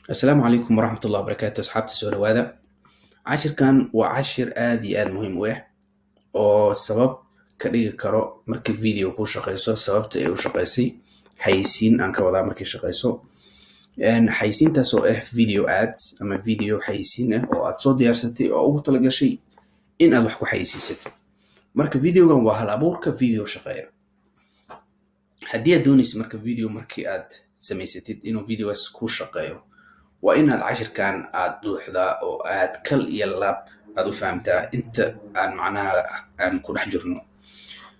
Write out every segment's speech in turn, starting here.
السلام عليكم ورحمة الله وبركاته أصحابتي soo dhawaada cashirkan waa cashir aad iyo aad muhiim u ah oo sabab ka dhigi karo markii video ku shaqeyso sababta ay u shaqeysay xayisiin aan ka wadaa markii shaqeyso xayisiintaas oo ah video ads ama video xayisiin ah oo aad soo diyaarsatay oo ugu talagashay in aad wax ku xayisiisato marka videogan waa hal abuurka video shaqeeya haddii aad doonaysid marka video markii aad samaysatid inuu videogaas ku shaqeeyo waa inaad cashirkan aad dhuuxdaa oo aad kal iyo laab aad u fahamtaa inta aan macnaha aan ku dhex jirno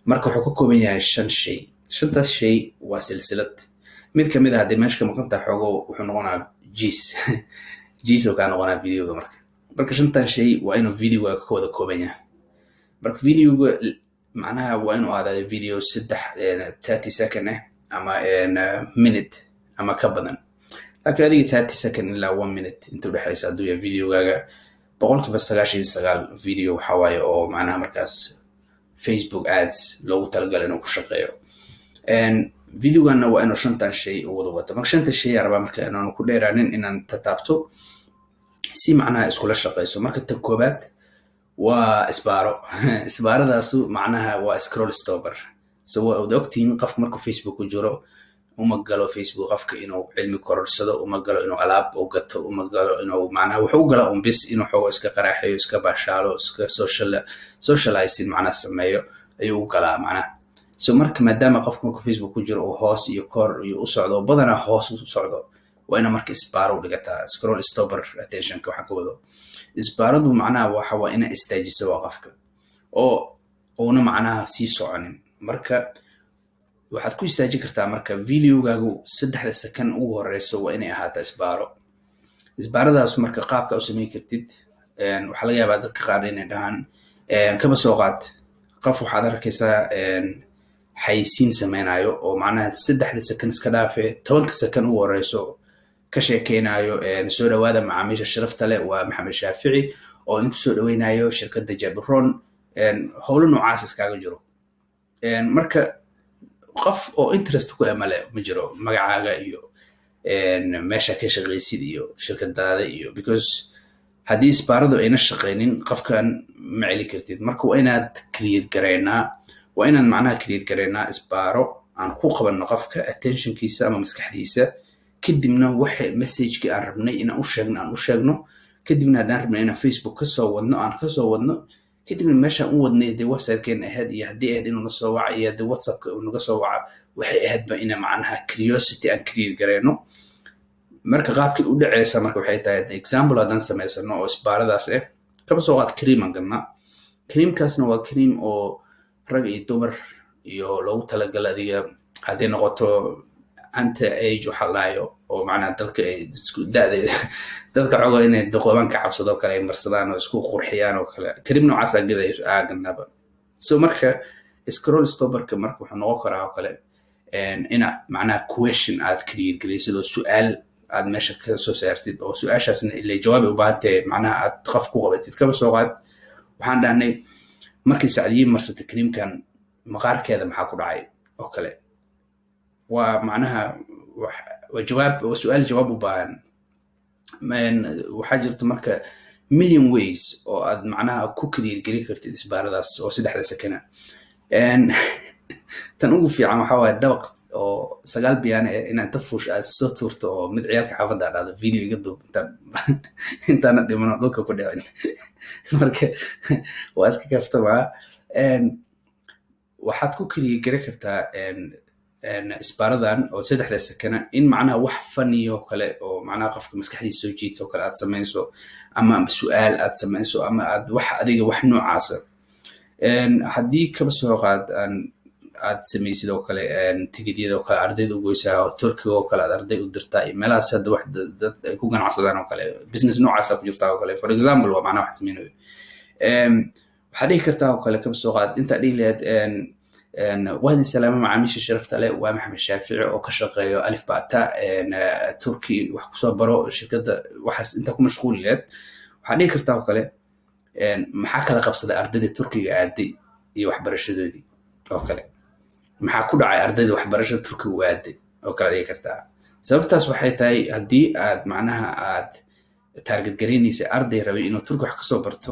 marka wuxuu ka kooban yahay 5 shay shantaas shay waa silsilad mid ka mid ah haddii meesha ka maqan tahay xoogo wuxuu noqonaa jiis oo kaa noqonaa videoga marka shantan shay waa inuu videoga ka wada kooban yahay marka videoga macnaha waa inuu aadaado video 30 second ah ama minute ama ka badan laakiin adiga 30 second ilaa 1 minute inta u dhaxaysa hadduu yahay videogaaga boqolkiiba 99 video waxa waaye oo macnaha markaas Facebook ads loogu talagalay inuu ku shaqeeyo videogana waa inuu shantan shay u wada wato marka shanta shay araba marka inaan ku dheeraanin inaan taabto si macnaha iskula shaqeyso marka ta koobaad waa isbaaradaasu macnaha waa scroll stopper so waa ogtiin qofka markuu Facebook ku jiro uma galo Facebook qofka inuu cilmi kororsado uma galo inuu alaab u gato uma galo inuu macnaha wuxuu gala bis inuu xogo iska qaraaxeeyo iska baashaalo iska socializing macnaha sameeyo ayuu u galaa macnaha so marka maadaama qofka markuu Facebook ku jiro oo hoos iyo kor iyo u socdo badanaa hoos u socdo waa ina marka isbaaro dhigataa scroll stopper attentionka waxa ka wado isbaaradu macnaha waxa waa ina istaajiso waa qofka oo una macnaha sii soconin marka waxaad ku istaajin kartaa marka videogaagu 3 second ugu horeyso waa inay ahaato isbaaradaas marka qaabka u sameyn kartid waxa laga yaabaa dadka qaar inay dhahaan kaba soo qaad qof waxaad arkaysaa xayisiin sameynayo oo macnaha 3 second iska dhaafe 10 second ugu horeyso ka sheekeynayo soo dhawaada macaamiisha sharafta leh waa Maxamed Shaafici oo idinku soo dhaweynayo shirkadda Jabron howlo noocaas iskaga jiro marka qof oo interest ku amale ma jiro magacaaga iyo meesha ka shaqeysid iyo shirkadaada iyo because haddii isbaaradu ayna shaqeynin qofkan ma celi kartid marka waa inaad create gareynaa isbaaro aan ku qabanno qofka attentionkiisa ama maskaxdiisa kadibna waxa message-ki aan rabnay inaan u sheegno kadibna haddaan rabnay inaan Facebook ka soo wadno kadibna meeshaan u wadnay dee website-keena ahayd iyo haddii ahayd inuu na soo waca iyo haddii WhatsApp-ka uu naga soo waca waxay ahaydba ina macnaha curiosity aan create gareyno marka qaabkii u dhaceysa marka waxay tahay example haddaan samaysano oo isbaaradaas ah kaba soo qaad cream aan gadnaa creamkaasna waa cream oo rag iyo dumar iyo loogu talagala adiga haddii noqoto anti age waxa laayo oo macnaha dadka ay isku da'da dadka xogo inay doqoban ka cabsado kale ay marsadaan oo isku qurxiyaan oo kale cream noocaas aaganaba so marka scroll stopperka marka wuxuu noqon karaa oo kale ina macnaha question aad create gareysid oo su'aal aad meesha ka soo saartid oo su'aashaasna ilaa jawaab u baahatay macnaha aad qof ku qabatid kaba soo qaad waxaan dhahnay markii Sacdiye marsatay creamkan maqaarkeeda maxaa ku dhacay oo kale waa macnaha waa su'aal jawaab u baahan waxaa jirta marka million ways oo aad macnaha ku create gari kartid isbaaradaas oo 3 second tan ugu fiican waxa waaye dabaq oo 9 biyaan inaad tafuush aad soo tuurto oo mid ciyaalka xaafadda dhacdo video iga duub intaana dhimano dhulka ku dhicin marka waa iska kaftama waxaad ku create gari kartaa isbaaradan oo 3 second in macnaha wax funny oo kale oo macnaha qofka maskaxdiisa soo jiito kale aad sameeyso ama su'aal aad sameeyso ama aad wax adiga wax noocaas haddii kaba soo qaad aad sameeysid oo kale tigidyada oo kale ardayda u goysaa oo Turkiga oo kale arday u dirtaa meelahaas hadda wax dad ay ku ganacsadaan oo kale business noocaas ku jirta oo kale for example waa macnaha wax sameeynayo waxaad dhihi kartaa oo kale kaba soo qaad inta dhiileed وهذه سلامة مع عميش الشرفت عليه ومحمد الشافعي أو كشغل ألف باتا تركي وحكسو برو شركة وحس أنت كم مشغول ليه وحدي كرتاو كله محاكا لقبصة أردد التركي عادي يوحبر الشدودي أو كله maxaa ku dhacay ardayda waxbarashada Turkiga waade oo kale ay kartaa sababtaas waxay tahay haddii aad macnaha aad target garaynaysa arday rabay inuu turki wax kasoo barto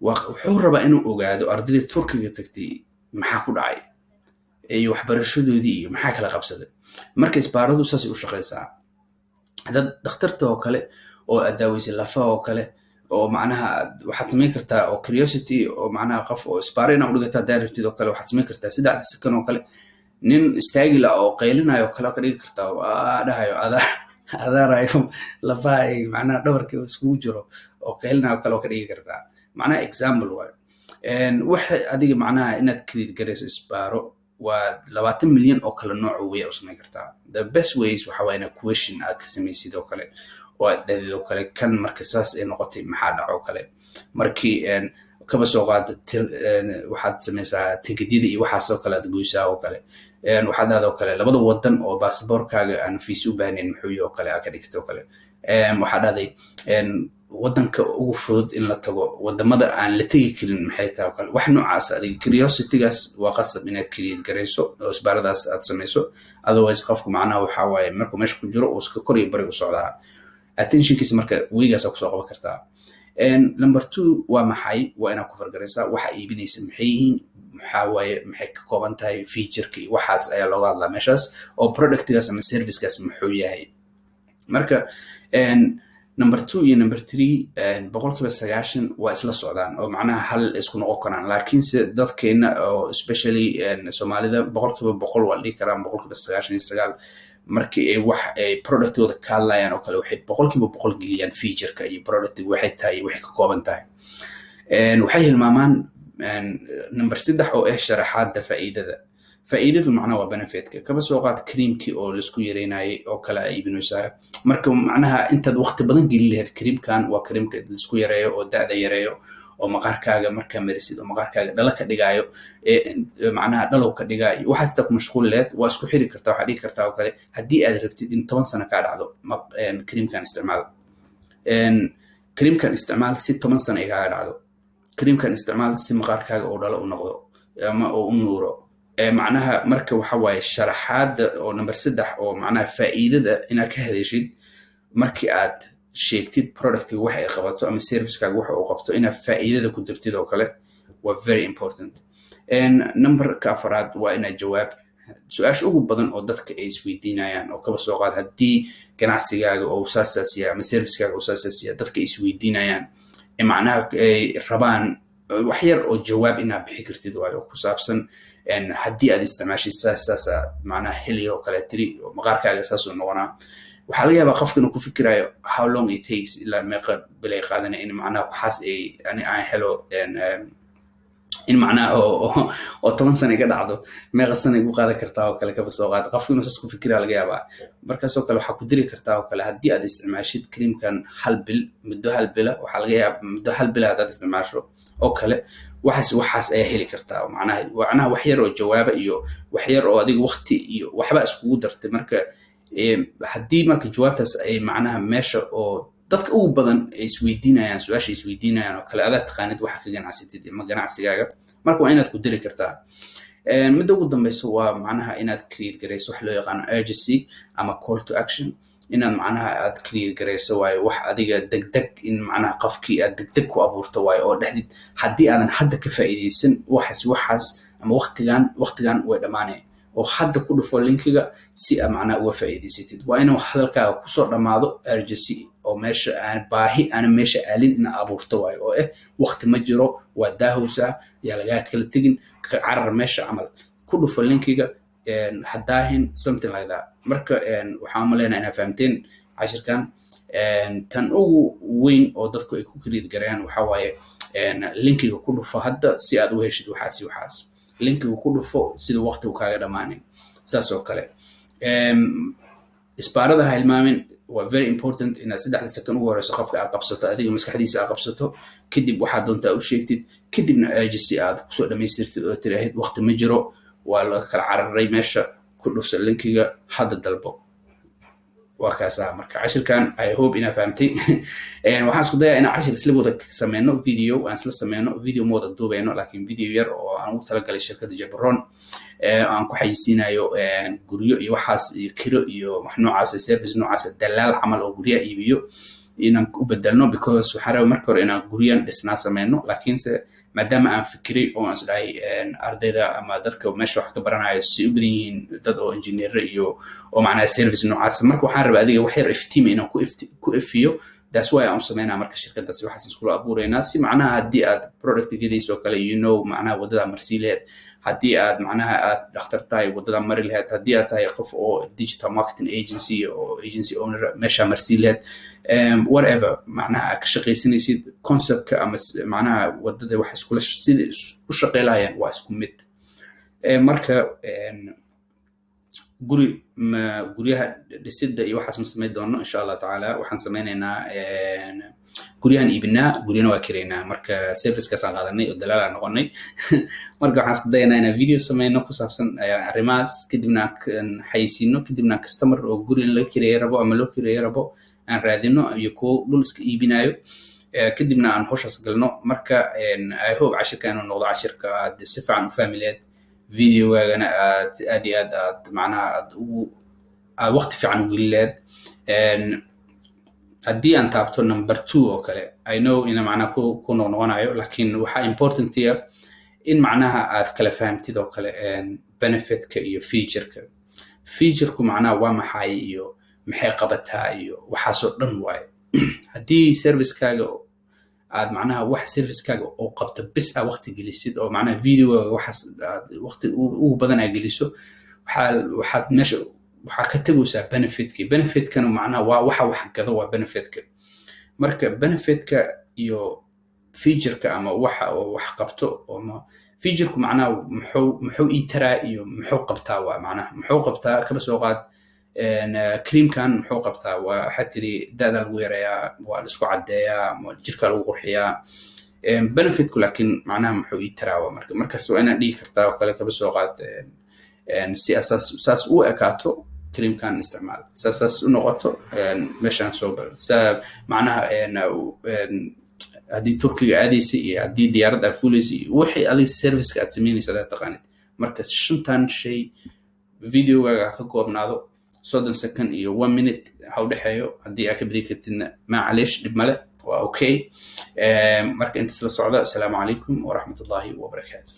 wuxuu rabaa inuu ogaado ardaydii turkiga tagtay maxaa ku dhacay iyo waxbarashadoodii iyo maxaa kala qabsaday. marka isbaaradu saasay u shaqaysaa. dad dhakhtarta oo kale oo aad daaweysay lafaha oo kale oo macnaha waxaad samayn kartaa oo curiosity oo macnaha qof oo isbaaro inaa udhigataa daarabtid oo kale waxaad samayn kartaa 3 sakan oo kale nin istaagila oo qaylinayo kale ka dhigi kartaa dhahayo adaarayo lafaha ay macnaha dhabarka iskugu jiro oo qaylinayo kale ka dhigi kartaa. macnaha example waayo waxa adiga macnaha inaad create garayso isbaaro waa 20 milyan oo kala nooc way u samayn kartaa. the best ways waxa waa inaad question aad ka samaysid oo kale oo aad dhahdo kale kan marka saas ay noqotay maxaa dhaco kale markii kaba soo qaada waxaad samaysaa tigidhada iyo waxaas oo kale aad goysaa oo kale waxaad dhahdo kale labada wadan oo baasaboorkaaga aan fiis u baahnayn muxuu oo kale ka dhigto kale waxaad dhahday wadanka ugu fudud in la tago wadamada aan la tagi karin maxay tahay oo kale wax noocaas adiga curiosity-gaas waa qasab inaad create garayso oo isbaaradaas aad samayso. otherwise qofku macnaha waxa waaye markuu meesha ku jiro oo iska kor iyo bari u socdaa attentionkiisa marka weegaas ku soo qaban kartaa. number 2 waa maxay waa inaad ku fargaraysaa waxa iibinaysa maxay yihiin maxaa waaye maxay ka kooban tahay feature-ka iyo waxaas ayaa looga hadlaa meeshaas oo product-gaas ama service-gaas muxuu yahay. marka number 2 iyo number 3 boqolkiiba 90 waa isla socdaan oo macnaha hal isku noqon karaan laakiinse dadkeena oo especially Soomaalida boqolkiiba 100 waa dhigi karaan boqolkiiba 99 markii ay wax ay productooda ka hadlayaan oo kale waxay boqolkiiba 100 geliyaan feature-ka iyo product-ga waxay tahay waxay ka kooban tahay. waxay hilmaamaan number 3 oo sharaxaadda faa'iidadu macnaha waa benefit-ka kaba soo qaad creamkii oo la isku yareynayay oo kala iibinaysaa marka macnaha intaad waqti badan gelin lahayd creamkan waa creamka la isku yareeyo oo da'da yareeyo oo maqaarkaaga marka marisid oo maqaarkaaga dhala ka dhigayo macnaha dhalow ka dhigayo waxaas ta ku mashquul leed waa isku xiri kartaa waxa dhigi kartaa oo kale haddii aad rabtid in 10 sano ka dhacdo creamkan isticmaal si 10 sano ay ka dhacdo creamkan isticmaal si maqaarkaaga oo dhalo u noqdo ama oo u nuuro macnaha marka waxa waaye sharaxaadda oo number 3 oo macnaha faa'iidada inaad ka hadashid markii aad sheegtid product-ga waxa ay qabato ama service-kaaga waxa uu qabto inaad faa'iidada ku dirtid oo kale waa very important. number-ka 4 waa inaad jawaab su'aasha ugu badan oo dadka ay isweydiinayaan oo kaba soo qaad haddii ganacsigaaga oo saasiya ama service-kaaga oo saasiya dadka ay isweydiinayaan macnaha ay rabaan wax yar oo jawaab inaad bixi kartid waayo ku saabsan haddii aad isticmaashid saas macnaha heliyo kale tiri maqaarkaaga saas uu noqonaa waxaa laga yaabaa qofka inuu ku fikirayo how long it takes ilaa meeqa bilay qaadanay in macnaha waxaas aan helo in macnaha oo 10 sano ka dhacdo meeqa sano igu qaadan kartaa oo kale kaba soo qaad qofka inuu saas ku fikira laga yaabaa markaas oo kale waxa ku diri kartaa oo kale haddii aad isticmaashid creamkan muddo hal bil waxa laga yaabaa muddo hal bil aad isticmaasho oo kale waxaas ay heli kartaa macnaha wax yar oo jawaaba iyo wax yar oo adiga waqti iyo waxba iskugu dartay marka haddii marka jawaabtaas ay macnaha meesha oo dadka ugu badan ay isweydiinayaan su'aasha isweydiinayaan oo kale aad taqaanid waxa ka ganacsatid ama ganacsigaaga marka waa inaad ku diri kartaa. midda ugu dambaysa waa macnaha inaad create garayso wax loo yaqaan urgency ama call to action inaad macnaha aad create garayso waayo wax adiga degdeg in macnaha qofkii aad degdeg ku abuurto waayo oo dhahdid haddii aadan hadda ka faa'iideysan waxaas ama waqtigan way dhamaanay oo hadda ku dhufo linkiga si aad macnaha uga faa'iideysatid waa inuu hadalkaaga ku soo dhamaado urgency oo meesha aan baahi aan meesha aalin in abuurto waayo oo waqti ma jiro waa daahowsa yaa laga kala tagin carar meesha amal ku dhufo linkiga hadaahin something like that. marka waxaan umaleynaa inaad fahamteen cashirkan tan ugu weyn oo dadku ay ku create garayaan waxa waaye linkiga ku dhufo hadda si aad u heshid waxaas linkiga ku dhufo sida waqtigu kaaga dhamaanin saas oo kale isbaarada ha hilmaamin waa very important inaad 3 second ugu horeyso qofka aad qabsato adiga maskaxdiisa aad qabsato kadib waxaad doontaa u sheegtid kadibna urgency aad ku soo dhamaystirtid oo tiraahid waqti ma jiro waa la kala cararay meesha ku dhufso linkiga hadda dalbo وكاسا مركا عشر كان I hope إنا فهمتي وحاسك ده أنا عشر سلبه سمينه فيديو أنا سمينه فيديو موضة دوبينه لكن فيديو ير أنا متلقى للشركة جبرون aan ku xayisiinayo guryo iyo waxaas iyo kiro iyo wax noocaas service noocaas dalaal camal oo guryaha iibiyo inaan u bedelno because waxaan rabaa marka hore inaan guryan dhisnaa sameyno laakiinse maadaama aan fikiray oo aan isdhahay ardayda ama dadka meesha wax ka baranayo si u badan yihiin dad oo engineer iyo oo macnaha service noocaas marka waxaan rabaa adiga wax yar iftiima inaan ku ifiyo that's why aan sameynaa marka shirkadaas waxaas isku abuureynaa si macnaha haddii aad product gediso kale macnaha wadada marsiileed haddii aad macnaha aad dhakhtar tahay wadada mari lahayd haddii aad tahay qof oo digital marketing agency oo agency owner meesha marsi lahayd whatever macnaha aad ka shaqaysanaysid conceptka ama macnaha wadada wax iskula sida u shaqeynayaan waa isku mid marka guryaha dhisidda iyo waxaas ma sameyn doono insha Allah taala waxaan sameynaynaa guryahan iibinaa guryana waa kireynaa marka servicekaas aan qaadanay oo dalaal aan noqonay marka waxaan isku dayanaa inaan video sameyno ku saabsan arrimahaas kadibna aan xayisiino kadibna customer oo guri in laga kireeyo rabo ama loo kireeyo rabo aan raadino iyo kuwo dhul iska iibinayo kadibna aan hawshaas galno marka I hope cashirka inuu noqdo cashirka aad si fiican u fahmi lahayd videogaagana aad iyo aad macnaha aad waqti fiican u geli lahayd haddii aan taabto number 2 oo kale I know ina macnaha ku noqonayo laakiin waxa important ah in macnaha aad kala fahamtid oo kale benefitka iyo featureka macnaha waa maxay iyo maxay qabataa iyo waxaas oo dhan waaye haddii servicekaaga aad macnaha wax servicekaaga oo qabto bis aad waqti gelisid oo macnaha videoga waxaas aad waqti ugu badan aad geliso waxaad meesha waxaa ka tagaysaa benefitkana macnaha waa waxa wax gado waa benefitka marka benefitka iyo featureka ama waxa oo wax qabto ama featureku macnaha muxuu ii taraa iyo muxuu qabtaa waa macnaha muxuu qabtaa kaba soo qaad creamkan muxuu qabtaa waa xatiri daada lagu yareeyaa waa la isku cadeeyaa jirka lagu qurxiyaa benefitku laakiin macnaha muxuu ii taraa waa markaas waa inaad dhigi kartaa oo kale kaba soo qaad si asaas u ekaato creamkan isticmaal saas u noqoto meeshaan soo gal macnaha haddii turkiga aadaysa iyo haddii diyaarad aad fuulaysa iyo wixii adiga serviceka aad samaynaysa aad taqaanid marka shantan shay videogaaga ka goobnaado 30 second iyo 1 minute ha u dhaxeeyo haddii aad ka badi kartidna macalish dhib male waa okay marka intaas la socda assalaamu calaykum waraxmatullaahi wabarakaatuh